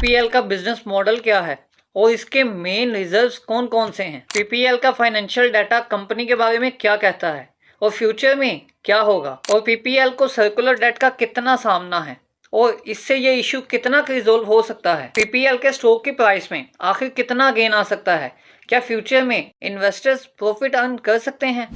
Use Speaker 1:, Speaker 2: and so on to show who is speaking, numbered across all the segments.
Speaker 1: PPL का business model क्या है और इसके मेन रिजर्व्स कौन कौन से हैं। पीपीएल का फाइनेंशियल डाटा कंपनी के बारे में क्या कहता है और फ्यूचर में क्या होगा, और पीपीएल को सर्कुलर डेट का कितना सामना है और इससे ये इशू कितना रिजोल्व हो सकता है। पीपीएल के स्टॉक की प्राइस में आखिर कितना गेन आ सकता है, क्या फ्यूचर में इन्वेस्टर्स प्रॉफिट अर्न कर सकते हैं।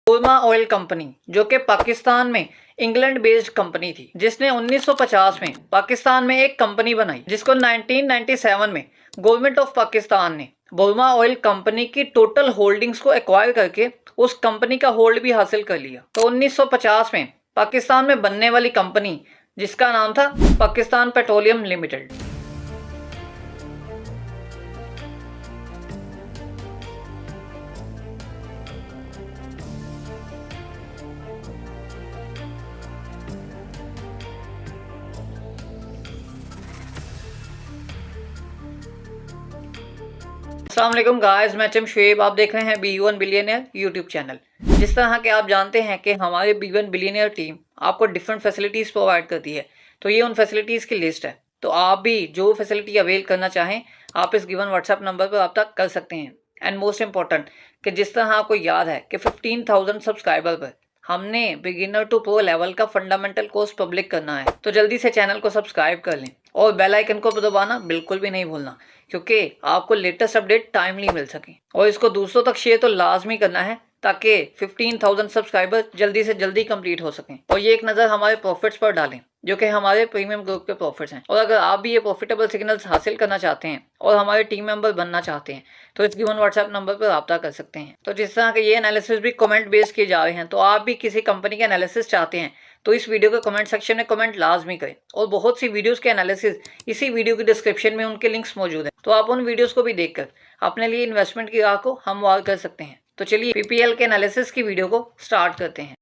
Speaker 1: बुरमा ऑयल कंपनी जो कि पाकिस्तान में इंग्लैंड बेस्ड कंपनी थी, जिसने 1950 में पाकिस्तान में एक कंपनी बनाई, जिसको 1997 में गवर्नमेंट ऑफ पाकिस्तान ने बुरमा ऑयल कंपनी की टोटल होल्डिंग्स को एक्वायर करके उस कंपनी का होल्ड भी हासिल कर लिया। तो 1950 में पाकिस्तान में बनने वाली कंपनी जिसका नाम था पाकिस्तान पेट्रोलियम लिमिटेड। अस्सलाम वालेकुम गाइस, मैं चम शुएब, आप देख रहे हैं B1 बिलियनियर यूट्यूब चैनल। जिस तरह के आप जानते हैं कि हमारे B1 बिलियनियर टीम आपको डिफरेंट फैसिलिटीज़ प्रोवाइड करती है, तो ये उन फैसिलिटीज़ की लिस्ट है। तो आप भी जो फैसिलिटी अवेल करना चाहें आप इस गिवन व्हाट्सएप नंबर पर रब्ता कर सकते हैं। एंड मोस्ट इंपॉर्टेंट कि जिस तरह आपको याद है कि 15,000 सब्सक्राइबर पर हमने बिगिनर टू प्रो लेवल का फंडामेंटल कोर्स पब्लिक करना है, तो जल्दी से चैनल को सब्सक्राइब कर लें और बेल आइकन को दबाना बिल्कुल भी नहीं भूलना, क्योंकि आपको लेटेस्ट अपडेट टाइमली मिल सके। और इसको दूसरों तक शेयर तो लाजमी करना है ताकि 15,000 सब्सक्राइबर जल्दी से जल्दी कंप्लीट हो सकें। और ये एक नज़र हमारे प्रॉफिट्स पर डालें जो कि हमारे प्रीमियम ग्रुप के प्रॉफिट्स हैं। और अगर आप भी ये प्रॉफिटेबल सिग्नल्स हासिल करना चाहते हैं और हमारे टीम मेंबर बनना चाहते हैं तो इस गिवन व्हाट्सएप नंबर पर रब्ता कर सकते हैं। तो जिस तरह के ये एनालिसिस भी कमेंट बेस किए जा रहे हैं, तो आप भी किसी कंपनी के एनालिसिस चाहते हैं तो इस वीडियो के कमेंट सेक्शन में कमेंट लाजमी करें। और बहुत सी वीडियोस के एनालिसिस इसी वीडियो की डिस्क्रिप्शन में उनके लिंक्स मौजूद हैं, तो आप उन वीडियोस को भी देखकर अपने लिए इन्वेस्टमेंट की राह को हमवार कर सकते हैं। तो चलिए पीपीएल के एनालिसिस की वीडियो को स्टार्ट करते हैं।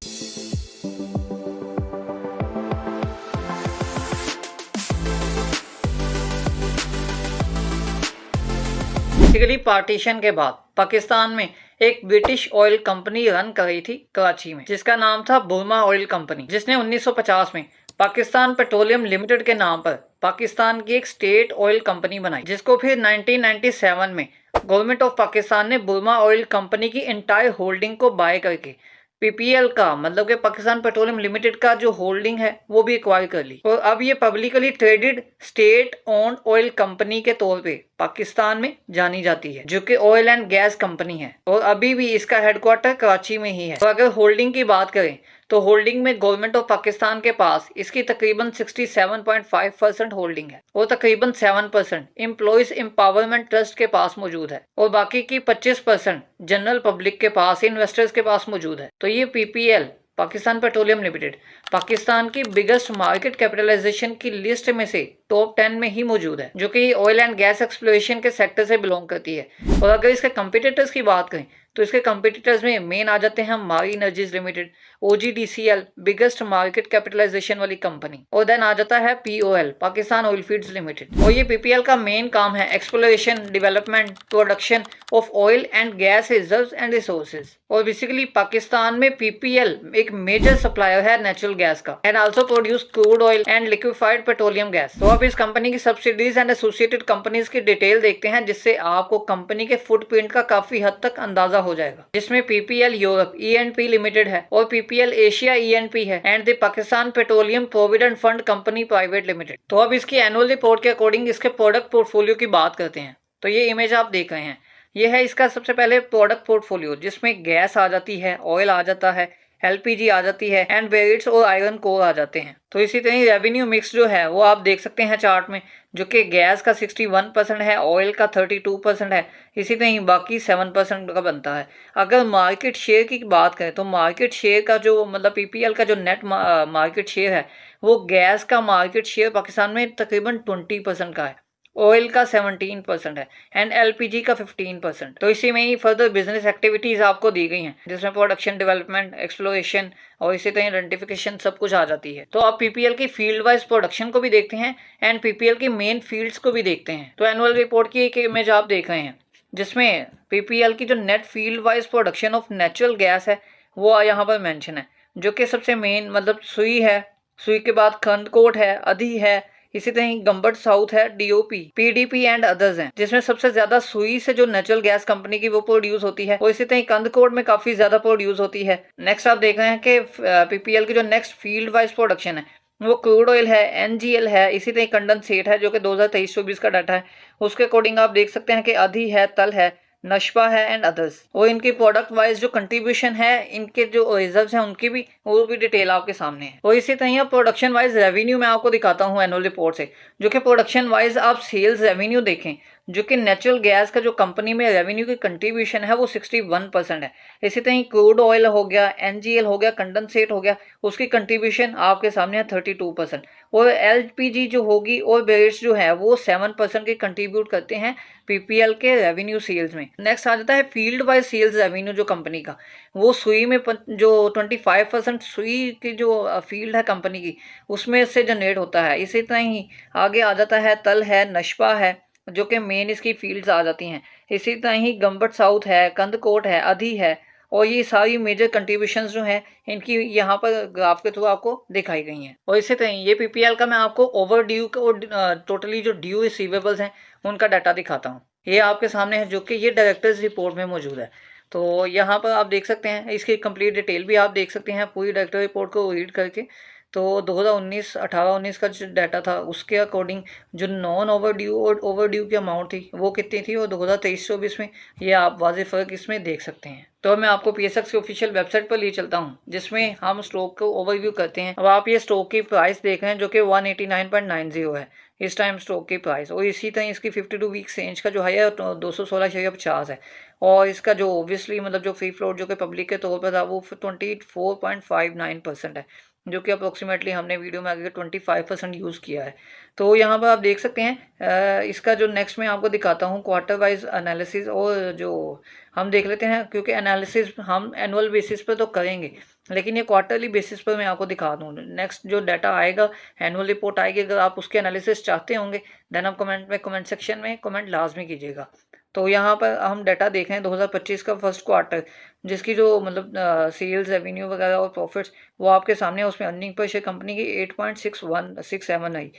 Speaker 1: बेसिकली पार्टीशन के बाद पाकिस्तान में एक ब्रिटिश ऑयल कंपनी रन कर रही थी कराची में, जिसका नाम था बुरमा ऑयल कंपनी, जिसने 1950 में पाकिस्तान पेट्रोलियम लिमिटेड के नाम पर पाकिस्तान की एक स्टेट ऑयल कंपनी बनाई, जिसको फिर 1997 में गवर्नमेंट ऑफ पाकिस्तान ने बुरमा ऑयल कंपनी की एंटायर होल्डिंग को बाय करके पीपीएल का मतलब कि पाकिस्तान पेट्रोलियम लिमिटेड का जो होल्डिंग है वो भी एक्वायर कर ली। और अब ये publicly traded state owned oil company के तौर पे पाकिस्तान में जानी जाती है, जो कि ऑयल एंड गैस कंपनी है और अभी भी इसका हेडक्वार्टर कराची में ही है। और अगर होल्डिंग की बात करें तो होल्डिंग में गवर्नमेंट ऑफ पाकिस्तान के पास इसकी तकरीबन 67.5% होल्डिंग है और तकरीबन 7% एम्प्लॉइज एम्पावरमेंट ट्रस्ट के पास मौजूद है और बाकी की 25% जनरल पब्लिक के पास, इन्वेस्टर्स के पास मौजूद है। तो ये PPL Pakistan petroleum limited Pakistan की बिगेस्ट मार्केट कैपिटलाइजेशन की लिस्ट में से टॉप 10 में ही मौजूद है, जो कि ऑयल एंड गैस एक्सप्लोरेशन के सेक्टर से बिलोंग करती है। और अगर इसके कंपटीटर्स की बात करें तो इसके कंपटीटर्स में मेन आ जाते हैं Mari energies limited, OGDCL biggest market capitalisation वाली कंपनी, और देन आ जाता है POL Pakistan oil fields limited. और ये पीपीएल का मेन काम है exploration, development, production of oil and gas reserves and resources. और बेसिकली पाकिस्तान में पीपीएल एक मेजर सप्लायर है नेचुरल गैस का and also produce crude oil and liquefied petroleum gas. तो अब इस कंपनी की सब्सिडीज एंड एसोसिएटेड कंपनीज की डिटेल देखते हैं, जिससे आपको कंपनी के फुटप्रिंट का काफी हद तक अंदाजा हो जाएगा। जिसमें पीपीएल यूरोप ईएनपी लिमिटेड है और पीपीएल एशिया ईएनपी है and the Pakistan petroleum provident fund company private limited. तो अब इसकी एनुअल रिपोर्ट के अकॉर्डिंग इसके प्रोडक्ट पोर्टफोलियो की बात करते हैं। तो ये इमेज आप देख रहे हैं, ये है इसका सबसे पहले प्रोडक्ट पोर्टफोलियो, जिसमें गैस आ जाती है, ऑयल आ जाता है, एलपीजी आ जाती है एंड बेरिट्स और आयरन कोर आ जाते हैं। तो इसी तरह रेवेन्यू मिक्स जो है वो आप देख सकते हैं चार्ट में, जो कि गैस का 61% है, ऑयल का 32% है, इसी तरह बाकी 7% का बनता है। अगर मार्केट शेयर की बात करें तो मार्केट शेयर का जो मतलब पीपीएल का जो नेट मार्केट शेयर है वो गैस का मार्केट शेयर पाकिस्तान में तकरीबन 20% का है, ऑयल का 17% है एंड एलपीजी का 15%। तो इसी में ही फर्दर बिजनेस एक्टिविटीज आपको दी गई हैं, जिसमें प्रोडक्शन, डेवलपमेंट, एक्सप्लोरेशन और इसी तरह आइडेंटिफिकेशन सब कुछ आ जाती है। तो आप पीपीएल की फील्ड वाइज प्रोडक्शन को भी देखते हैं एंड पीपीएल की मेन फील्ड्स को भी देखते हैं। तो एनुअल रिपोर्ट की एक इमेज आप देख रहे हैं, जिसमें पीपीएल की जो net field wise production of natural gas है वो यहाँ पर मेंशन है, जो कि सबसे मेन मतलब सुई है, सुई के बाद खंडकोट है, अधि है, इसी तरह गंबट साउथ है, डीओपी, पीडीपी एंड अदर्स हैं, जिसमें सबसे ज्यादा सुई से जो नेचुरल गैस कंपनी की वो प्रोड्यूस होती है और इसी तरह कंदकोट में काफी ज्यादा प्रोड्यूस होती है। नेक्स्ट आप देख रहे हैं कि पीपीएल की जो नेक्स्ट फील्ड वाइज प्रोडक्शन है वो क्रूड ऑयल है, एनजीएल है, इसी तरह कंडेंसेट है जो कि 2023-24 का डाटा है। उसके अकॉर्डिंग आप देख सकते हैं कि अधि है, तल है, नशपा है एंड अदर्स। और इनकी प्रोडक्ट वाइज जो कंट्रीब्यूशन है, इनके जो रिजर्व्स हैं उनकी भी वो भी डिटेल आपके सामने है। और इसी तरह प्रोडक्शन वाइज रेवेन्यू मैं आपको दिखाता हूँ एनुअल रिपोर्ट से, जो कि प्रोडक्शन वाइज आप सेल्स रेवेन्यू देखें, जो कि नेचुरल गैस का जो कंपनी में रेवेन्यू की कंट्रीब्यूशन है वो 61% है। इसी तरह क्रूड ऑयल हो गया, एनजीएल हो गया, कंडेंसेट हो गया, उसकी कंट्रीब्यूशन आपके सामने है 32%। और एलपीजी जो होगी और बेरिट्स जो है वो 7% की कंट्रीब्यूट करते हैं पीपीएल के रेवेन्यू सेल्स में। नेक्स्ट आ जाता है फील्ड वाइज सेल्स रेवेन्यू जो कंपनी का, वो सुई में जो 25% सुई की जो फील्ड है कंपनी की उसमें से जनरेट होता है। इसी तरह ही आगे आ जाता है तल है, नशपा है, जो कि मेन इसकी फील्ड्स आ जाती हैं। इसी तरह ही गंबट साउथ है, कंदकोट है, अधि है, और ये सारी मेजर कंट्रीब्यूशंस जो हैं इनकी यहाँ पर ग्राफ के थ्रू आपको दिखाई गई हैं। और इसी तरह ये पीपीएल का मैं आपको ओवर ड्यू और टोटली जो ड्यू रिसीवेबल्स हैं उनका डाटा दिखाता हूँ। ये आपके सामने है, जो कि ये डायरेक्टर्स रिपोर्ट में मौजूद है। तो यहाँ पर आप देख सकते हैं, इसकी कंप्लीट डिटेल भी आप देख सकते हैं पूरी डायरेक्टर रिपोर्ट को रीड करके। तो 2019 18-19 का जो डाटा था उसके अकॉर्डिंग जो नॉन ओवर ड्यू और ओवर ड्यू की अमाउंट थी वो कितनी थी, और 2023-24 में ये आप वाज़ेह फ़र्क इसमें देख सकते हैं। तो मैं आपको पीएसएक्स की ऑफिशियल वेबसाइट पर ले चलता हूँ, जिसमें हम स्टॉक को ओवरव्यू करते हैं। अब आप ये स्टॉक की प्राइस देख रहे हैं जो कि 189.90 है इस टाइम स्टॉक की प्राइस, और इसी तरह इसकी 52 वीक रेंज का जो है 216.50 है। और इसका जो ओब्वियसली मतलब जो फ्री फ्लोट जो कि पब्लिक के तौर पर था वो 24.59% है, जो कि अप्रोक्सीमेटली हमने वीडियो में आगे 25% यूज़ किया है। तो यहाँ पर आप देख सकते हैं इसका जो नेक्स्ट में आपको दिखाता हूँ क्वार्टर वाइज एनालिसिस, और जो हम देख लेते हैं क्योंकि एनालिसिस हम एनुअल बेसिस पर तो करेंगे, लेकिन ये क्वार्टरली बेसिस पर मैं आपको दिखा दूँ। नेक्स्ट जो डाटा आएगा, एनुअल रिपोर्ट आएगी, अगर आप उसके एनालिसिस चाहते होंगे देन आप कमेंट सेक्शन में कमेंट लाजमी कीजिएगा। तो यहाँ पर हम डाटा देख रहे हैं 2025 का फर्स्ट क्वार्टर, जिसकी जो मतलब सेल्स रेवेन्यू वगैरह और प्रॉफिट्स वो आपके सामने है। उसमें अर्निंग पर शेयर कंपनी की 8.6167 आई,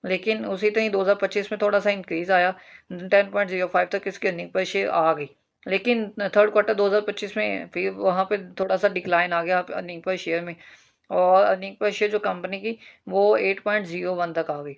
Speaker 1: लेकिन उसी तरह 2025 में थोड़ा सा इंक्रीज आया, 10.05 तक इसकी अर्निंग पर शेयर आ गई। लेकिन थर्ड क्वार्टर 2025 में फिर वहाँ पे थोड़ा सा डिक्लाइन आ गया अर्निंग पर शेयर में, और अर्निंग पर शेयर जो कंपनी की वो 8.01 तक आ गई।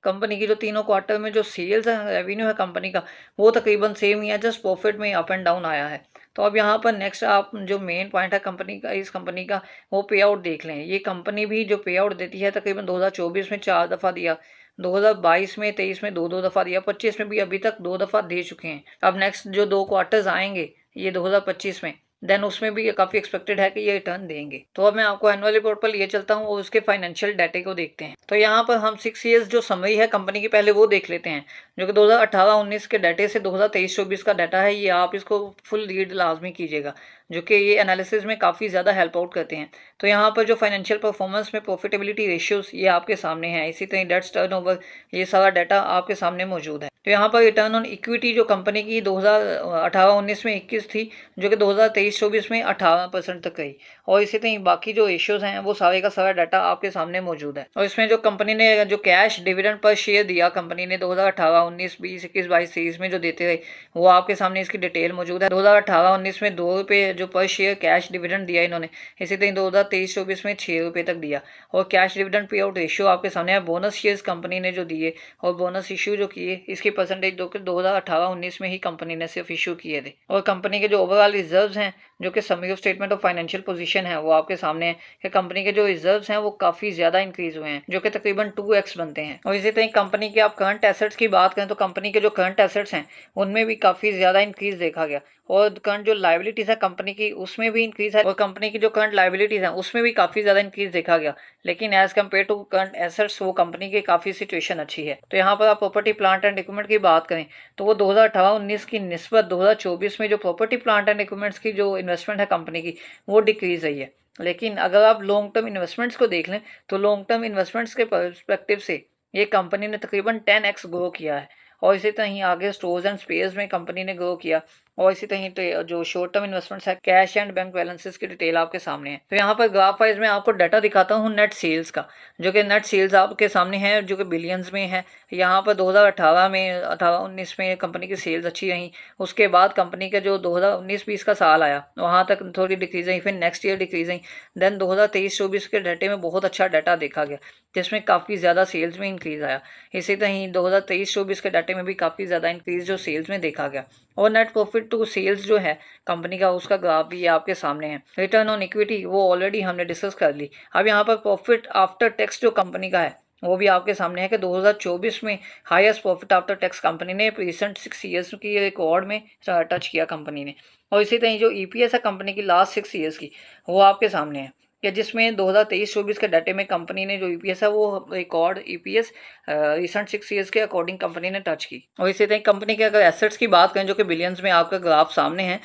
Speaker 1: कंपनी की जो तीनों क्वार्टर में जो सेल्स है, रेवेन्यू है कंपनी का, वो तकरीबन सेम ही है, जस्ट प्रॉफिट में अप एंड डाउन आया है। तो अब यहाँ पर नेक्स्ट आप जो मेन पॉइंट है कंपनी का, इस कंपनी का वो पे आउट देख लें। ये कंपनी भी जो पे आउट देती है तकरीबन 2024 में 4 दफ़ा दिया, 2022 में 23 में 2-2 दफ़ा दिया, 25 में भी अभी तक 2 दफ़ा दे चुके हैं। अब नेक्स्ट जो 2 क्वार्टर्स आएंगे ये 2025 में, देन उसमें भी काफ़ी एक्सपेक्टेड है कि ये रिटर्न देंगे। तो अब मैं आपको एनुअल रिपोर्ट पर लिए चलता हूँ और उसके फाइनेंशियल डाटे को देखते हैं। तो यहाँ पर हम 6 ईयर्स जो समरी है कंपनी की पहले वो देख लेते हैं, जो कि 2018-19 के डाटे से 2023-24 का डाटा है। ये आप इसको फुल रीड लाजमी कीजिएगा, जो कि ये एनालिसिस में काफ़ी ज़्यादा हेल्प आउट करते हैं। तो यहाँ पर जो फाइनेंशियल परफॉर्मेंस में प्रॉफिटेबिलिटी रेशियोज ये आपके सामने हैं, इसी तरह डेट्स टर्नओवर, ये सारा डाटा आपके सामने मौजूद है। तो यहाँ पर रिटर्न ऑन इक्विटी जो कंपनी की 2018-19 में 21 थी, जो कि 2023-24 में 18% तक गई। और इसी तरह बाकी जो रेशियोज हैं वो सारे का सारा डाटा आपके सामने मौजूद है। और इसमें जो कंपनी ने जो कैश डिविडेंड पर शेयर दिया कंपनी ने 2018-19, 20, 21, 22, 23 में जो देते रहे वो आपके सामने इसकी डिटेल मौजूद है। 2018-19 में 2 रुपये जो पर शेयर कैश डिविडेंड दिया इन्होंने, इसी तरह 2023-24 में 6 रुपये तक दिया। और cash dividend pay out ratio आपके सामने है। बोनस शेयर्स कंपनी ने जो दिए और बोनस इश्यू जो किए, इसकी परसेंटेज 2018-19 में ही कंपनी ने सिर्फ इशू किए थे। और कंपनी के जो ओवरऑल रिजर्व्स हैं, जो कि summary of statement of financial position है, वो आपके सामने है कि कंपनी के जो रिजर्व्स हैं वो काफ़ी ज़्यादा इंक्रीज हुए हैं, जो कि तकरीबन 2x बनते हैं। और इसी तरह कंपनी के आप करंट एसेट्स की बात करें तो कंपनी के जो करंट एसेट्स हैं उनमें भी काफ़ी ज़्यादा इंक्रीज देखा गया। और करंट जो लाइबिलिटीज़ है कंपनी की उसमें भी इंक्रीज है, और कंपनी की जो करंट लाइबिलिटीज़ हैं उसमें भी काफ़ी ज़्यादा इंक्रीज देखा गया। लेकिन as compare to current assets वो कंपनी की काफ़ी सिचुएशन अच्छी है। तो यहाँ पर आप प्रॉपर्टी प्लांट एंड इक्विपमेंट की बात करें तो वो 2018-19 की निस्बत 2024 में जो प्रॉपर्टी प्लांट एंड इक्विपमेंट्स की जो इन्वेस्टमेंट है कंपनी की वो डिक्रीज रही है। लेकिन अगर आप लॉन्ग टर्म इन्वेस्टमेंट्स को देख लें तो लॉन्ग टर्म इन्वेस्टमेंट्स के पर्सपेक्टिव से ये कंपनी ने तकरीबन 10x ग्रो किया है। और इसी तरह ही आगे स्टोर्स एंड स्पेयर्स में कंपनी ने ग्रो किया, और इसी तरह जो शॉर्ट टर्म इन्वेस्टमेंट्स है, कैश एंड बैंक बैलेंसेस की डिटेल आपके सामने है। तो यहाँ पर ग्राफ वाइज में आपको डाटा दिखाता हूँ नेट सेल्स का, जो कि नेट सेल्स आपके सामने है, जो कि बिलियंस में है। यहाँ पर 2018 में 18-19 में कंपनी की सेल्स अच्छी रही। उसके बाद कंपनी का जो 2019-20 का साल आया वहाँ तक थोड़ी डिक्रीज आई, फिर नेक्स्ट ईयर डिक्रीज आई। देन 2023-24 के डाटे में बहुत अच्छा डाटा देखा गया, जिसमें काफ़ी ज़्यादा सेल्स में इंक्रीज आया। इसी तरह 2023-24 के डाटे में भी काफ़ी ज़्यादा इंक्रीज जो सेल्स में देखा गया। और नेट प्रॉफिट टू सेल्स जो है कंपनी का, उसका ग्राफ भी आपके सामने है। रिटर्न ऑन इक्विटी वो ऑलरेडी हमने डिस्कस कर ली। अब यहाँ पर प्रॉफिट आफ्टर टैक्स जो कंपनी का है वो भी आपके सामने है कि 2024 में highest profit after tax company ने रिसेंट 6 ईयर्स की रिकॉर्ड में टच किया कंपनी ने। और इसी तरह जो ईपीएस है कंपनी की लास्ट 6 ईयर्स की, वो आपके सामने है कि जिसमें 2023-24 के डाटे में कंपनी ने जो ईपीएस है वो रिकॉर्ड ईपीएस रिसेंट 6 ईयर्स के अकॉर्डिंग कंपनी ने टच की। और इसी तरह कंपनी के अगर एसेट्स की बात करें जो कि बिलियंस में आपका ग्राफ सामने है,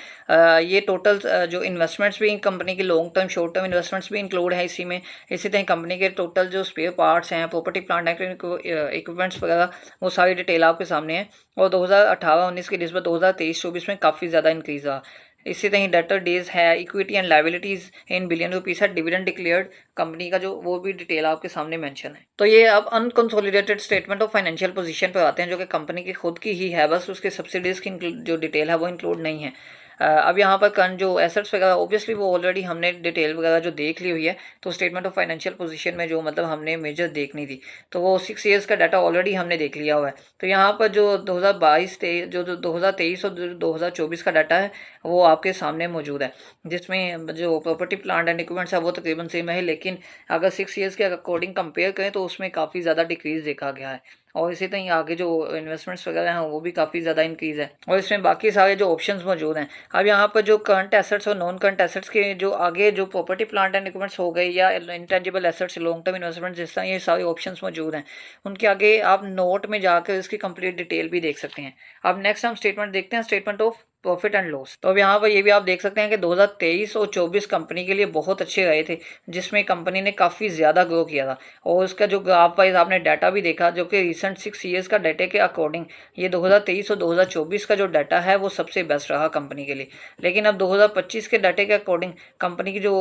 Speaker 1: ये टोटल जो इन्वेस्टमेंट्स भी कंपनी की long term short term investments भी इंक्लूड है इसी में। इसी तरह कंपनी के टोटल जो स्पेयर पार्ट्स हैं, प्रॉपर्टी प्लांट इक्विपमेंट्स वगैरह, वो सारी डिटेल आपके सामने है। और 2018-19 की निस्बत 2023-24 में काफ़ी ज़्यादा इंक्रीज रहा। इसी तरह डेटर डेज है, equity and liabilities in billion rupees है, डिविडेंड डिक्लेयर्ड कंपनी का जो वो भी डिटेल आपके सामने मेंशन है। तो ये अब unconsolidated statement of financial position पे आते हैं, जो कि कंपनी की खुद की ही है, बस उसके सब्सिडीज की जो डिटेल है वो इंक्लूड नहीं है। अब यहाँ पर जो एसेट्स वगैरह ऑब्वियसली वो ऑलरेडी हमने डिटेल वगैरह जो देख ली हुई है, तो स्टेटमेंट ऑफ फाइनेंशियल पोजीशन में जो मतलब हमने मेजर देखनी थी, तो वो 6 ईयर्स का डाटा ऑलरेडी हमने देख लिया हुआ है। तो यहाँ पर जो 2023 और 2024 का डाटा है वो आपके सामने मौजूद है, जिसमें जो प्रॉपर्टी प्लांट एंड इक्विपमेंट्स है वो तकरीबन सेम है, लेकिन अगर 6 ईयर्स के अकॉर्डिंग कंपेयर करें तो उसमें काफ़ी ज़्यादा डिक्रीज देखा गया है। और इसी तरह आगे जो इन्वेस्टमेंट्स वगैरह हैं वो भी काफ़ी ज़्यादा इंक्रीज़ है। और इसमें बाकी सारे जो ऑप्शंस मौजूद हैं, अब यहाँ पर जो करंट एसेट्स और नॉन करंट एसेट्स के जो आगे जो प्रॉपर्टी प्लांट एंड इक्विपमेंट्स हो गए या intangible assets long term investment, जिस तरह ये सारे ऑप्शंस मौजूद हैं, उनके आगे आप नोट में जाकर इसकी कंप्लीट डिटेल भी देख सकते हैं। अब नेक्स्ट हम स्टेटमेंट देखते हैं, statement of profit and loss. तो अब यहाँ पर ये भी आप देख सकते हैं कि 2023 और 24 कंपनी के लिए बहुत अच्छे रहे थे, जिसमें कंपनी ने काफ़ी ज़्यादा ग्रो किया था। और उसका जो ग्राफ वाइज आपने डाटा भी देखा, जो कि रिसेंट 6 ईयर्स का डाटा के अकॉर्डिंग ये 2023 और 2024 का जो डाटा है वो सबसे बेस्ट रहा कंपनी के लिए। लेकिन अब 2025 के डाटे के अकॉर्डिंग कंपनी की जो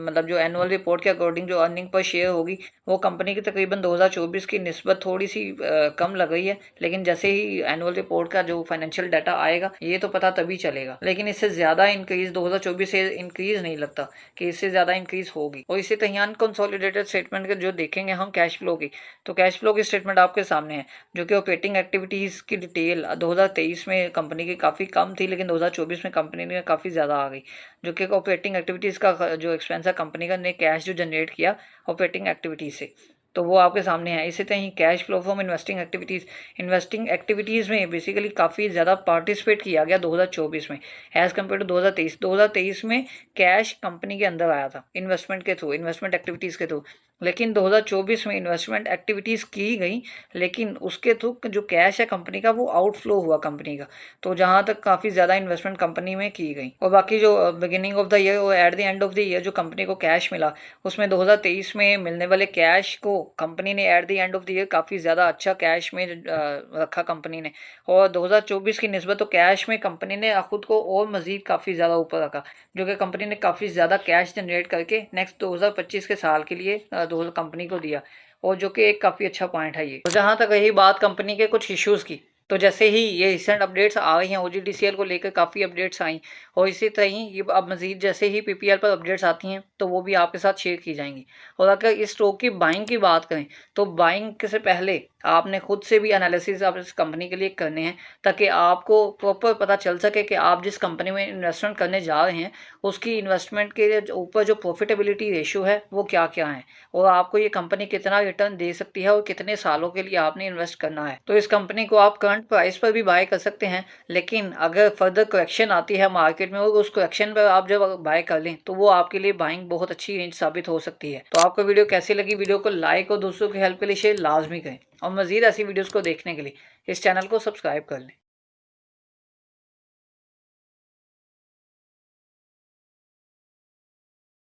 Speaker 1: मतलब जो एनुअल रिपोर्ट के अकॉर्डिंग जो अर्निंग पर शेयर होगी वो कंपनी की तकरीबन 2024 की निस्बत थोड़ी सी कम लग रही है। लेकिन जैसे ही एनुअल रिपोर्ट का जो फाइनेंशियल डाटा आएगा ये तो पता तभी चलेगा, लेकिन इससे ज़्यादा इंक्रीज 2024 से इंक्रीज नहीं लगता कि इससे ज़्यादा इंक्रीज होगी। और इसी तरह अनकंसोलिडेटेड स्टेटमेंट के जो देखेंगे हम कैश फ्लो की, तो कैश फ्लो की स्टेटमेंट आपके सामने है, जो कि ऑपरेटिंग एक्टिविटीज़ की डिटेल 2023 में कंपनी की काफ़ी कम थी, लेकिन 2024 में कंपनी ने काफ़ी ज़्यादा आ गई। जो कि ऑपरेटिंग एक्टिविटीज़ का जो एक्सपेंस है कंपनी का ने कैश जो जनरेट किया ऑपरेटिंग एक्टिविटीज़ से, तो वो आपके सामने है। इसी तरह cash flow from investing activities में बेसिकली काफ़ी ज़्यादा पार्टिसिपेट किया गया 2024 में एज़ कम्पेयर टू 2023 में कैश कंपनी के अंदर आया था इन्वेस्टमेंट के थ्रू, इन्वेस्टमेंट एक्टिविटीज़ के थ्रू। लेकिन 2024 में इन्वेस्टमेंट एक्टिविटीज़ की गई, लेकिन उसके थ्रू जो कैश है कंपनी का वो आउटफ्लो हुआ कंपनी का। तो जहाँ तक काफ़ी ज़्यादा इन्वेस्टमेंट कंपनी में की गई। और बाकी जो बिगिनिंग ऑफ द ईयर और at the end of the year जो कंपनी को कैश मिला, उसमें 2023 में मिलने वाले कैश को कंपनी ने at the end of the year काफ़ी ज़्यादा अच्छा कैश में रखा कंपनी ने। और 2024 की निस्बत तो कैश में कंपनी ने खुद को और मज़ीद काफ़ी ज़्यादा ऊपर रखा, जो कि कंपनी ने काफ़ी ज़्यादा कैश जनरेट करके नेक्स्ट 2025 के साल के लिए कंपनी को दिया, और जो कि एक काफ़ी अच्छा पॉइंट है ये। तो जहाँ तक रही बात कंपनी के कुछ इश्यूज़ की, तो जैसे ही ये रिसेंट अपडेट्स आ रही हैं OGDCL को लेकर काफ़ी अपडेट्स आई, और इसी तरह ही ये अब मज़ीद जैसे ही PPL पर अपडेट्स आती हैं तो वो भी आपके साथ शेयर की जाएंगी। और अगर इस स्टॉक की बाइंग की बात करें तो बाइंग से पहले आपने खुद से भी एनालिसिस आप इस कंपनी के लिए करने हैं, ताकि आपको प्रॉपर पता चल सके कि आप जिस कंपनी में इन्वेस्टमेंट करने जा रहे हैं उसकी इन्वेस्टमेंट के ऊपर जो प्रॉफिटेबिलिटी रेशियो है वो क्या क्या है, और आपको ये कंपनी कितना रिटर्न दे सकती है और कितने सालों के लिए आपने इन्वेस्ट करना है। तो इस कंपनी को आप करंट प्राइस पर भी बाय कर सकते हैं, लेकिन अगर फर्दर करेक्शन आती है मार्केट में और उस करेक्शन पर आप जब बाय कर लें तो वो आपके लिए बाइंग बहुत अच्छी रेंज साबित हो सकती है। तो आपको वीडियो कैसी लगी, वीडियो को लाइक और दोस्तों की हेल्प के लिए शेयर लाजमी करें, और मज़ीद ऐसी वीडियोज़ को देखने के लिए इस चैनल को सब्सक्राइब कर लें।